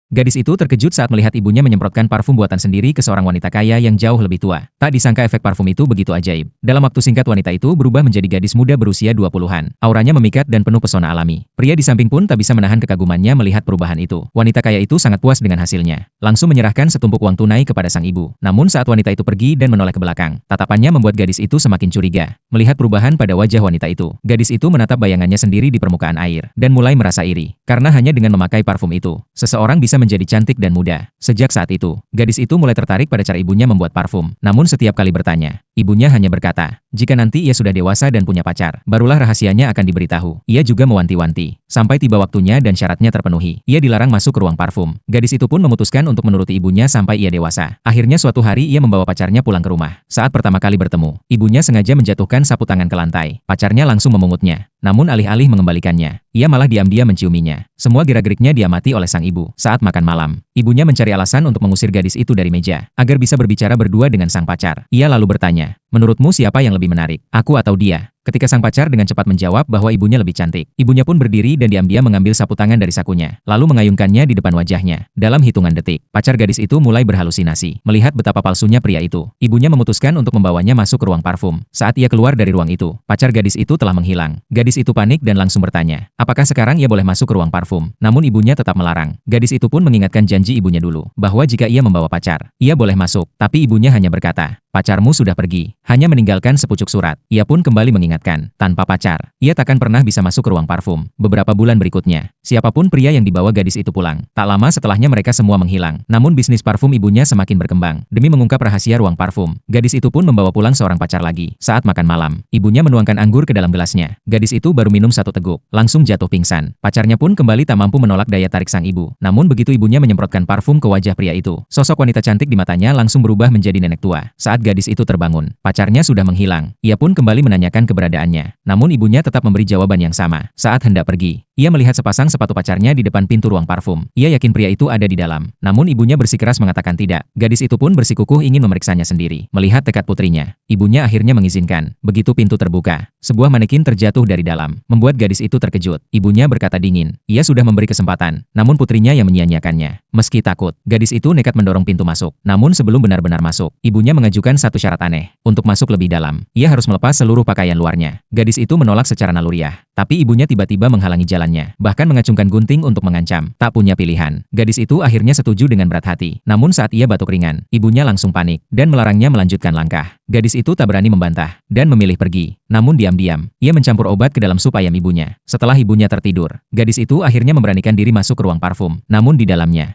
Gadis itu terkejut saat melihat ibunya menyemprotkan parfum buatan sendiri ke seorang wanita kaya yang jauh lebih tua. Tak disangka efek parfum itu begitu ajaib. Dalam waktu singkat wanita itu berubah menjadi gadis muda berusia 20-an. Auranya memikat dan penuh pesona alami. Pria di samping pun tak bisa menahan kekagumannya melihat perubahan itu. Wanita kaya itu sangat puas dengan hasilnya. Langsung menyerahkan setumpuk uang tunai kepada sang ibu. Namun saat wanita itu pergi dan menoleh ke belakang, tatapannya membuat gadis itu semakin curiga. Melihat perubahan pada wajah wanita itu, gadis itu menatap bayangannya sendiri di permukaan air dan mulai merasa iri. Karena hanya dengan memakai parfum itu, seseorang bisa menjadi cantik dan muda. Sejak saat itu, gadis itu mulai tertarik pada cara ibunya membuat parfum. Namun setiap kali bertanya, ibunya hanya berkata, jika nanti ia sudah dewasa dan punya pacar, barulah rahasianya akan diberitahu. Ia juga mewanti-wanti, sampai tiba waktunya dan syaratnya terpenuhi, ia dilarang masuk ke ruang parfum. Gadis itu pun memutuskan untuk menuruti ibunya sampai ia dewasa. Akhirnya suatu hari ia membawa pacarnya pulang ke rumah. Saat pertama kali bertemu, ibunya sengaja menjatuhkan sapu tangan ke lantai. Pacarnya langsung memungutnya. Namun alih-alih mengembalikannya, ia malah diam-diam menciuminya. Semua gerak-geriknya diamati oleh sang ibu. Saat makan malam, ibunya mencari alasan untuk mengusir gadis itu dari meja, agar bisa berbicara berdua dengan sang pacar. Ia lalu bertanya, menurutmu siapa yang lebih menarik, aku atau dia? Ketika sang pacar dengan cepat menjawab bahwa ibunya lebih cantik, ibunya pun berdiri dan diam-diam mengambil sapu tangan dari sakunya, lalu mengayunkannya di depan wajahnya. Dalam hitungan detik, pacar gadis itu mulai berhalusinasi. Melihat betapa palsunya pria itu, ibunya memutuskan untuk membawanya masuk ke ruang parfum. Saat ia keluar dari ruang itu, pacar gadis itu telah menghilang. Gadis itu panik dan langsung bertanya, apakah sekarang ia boleh masuk ke ruang parfum? Namun ibunya tetap melarang. Gadis itu pun mengingatkan janji ibunya dulu, bahwa jika ia membawa pacar, ia boleh masuk. Tapi ibunya hanya berkata, pacarmu sudah pergi, hanya meninggalkan sepucuk surat. Ia pun kembali mengingatkan, tanpa pacar, ia takkan pernah bisa masuk ke ruang parfum. Beberapa bulan berikutnya, siapapun pria yang dibawa gadis itu pulang. Tak lama setelahnya mereka semua menghilang. Namun bisnis parfum ibunya semakin berkembang. Demi mengungkap rahasia ruang parfum, gadis itu pun membawa pulang seorang pacar lagi. Saat makan malam, ibunya menuangkan anggur ke dalam gelasnya. Gadis itu baru minum satu teguk, langsung jatuh pingsan. Pacarnya pun kembali tak mampu menolak daya tarik sang ibu. Namun begitu ibunya menyemprotkan parfum ke wajah pria itu, sosok wanita cantik di matanya langsung berubah menjadi nenek tua. Saat gadis itu terbangun, pacarnya sudah menghilang. Ia pun kembali menanyakan keberadaannya. Namun ibunya tetap memberi jawaban yang sama. Saat hendak pergi, ia melihat sepasang sepatu pacarnya di depan pintu ruang parfum. Ia yakin pria itu ada di dalam. Namun ibunya bersikeras mengatakan tidak. Gadis itu pun bersikukuh ingin memeriksanya sendiri. Melihat tekad putrinya, ibunya akhirnya mengizinkan. Begitu pintu terbuka, sebuah manekin terjatuh dari dalam, membuat gadis itu terkejut. Ibunya berkata dingin, ia sudah memberi kesempatan, namun putrinya yang menyia-nyiakannya. Meski takut, gadis itu nekat mendorong pintu masuk. Namun sebelum benar-benar masuk, ibunya mengajukan satu syarat aneh. Untuk masuk lebih dalam, ia harus melepas seluruh pakaian luarnya. Gadis itu menolak secara naluriah, tapi ibunya tiba-tiba menghalangi jalannya, bahkan mengacungkan gunting untuk mengancam. Tak punya pilihan, gadis itu akhirnya setuju dengan berat hati. Namun saat ia batuk ringan, ibunya langsung panik dan melarangnya melanjutkan langkah. Gadis itu tak berani membantah dan memilih pergi. Namun diam-diam, ia mencampur obat ke dalam sup ayam ibunya. Setelah ibunya tertidur, gadis itu akhirnya memberanikan diri masuk ke ruang parfum. Namun di dalamnya,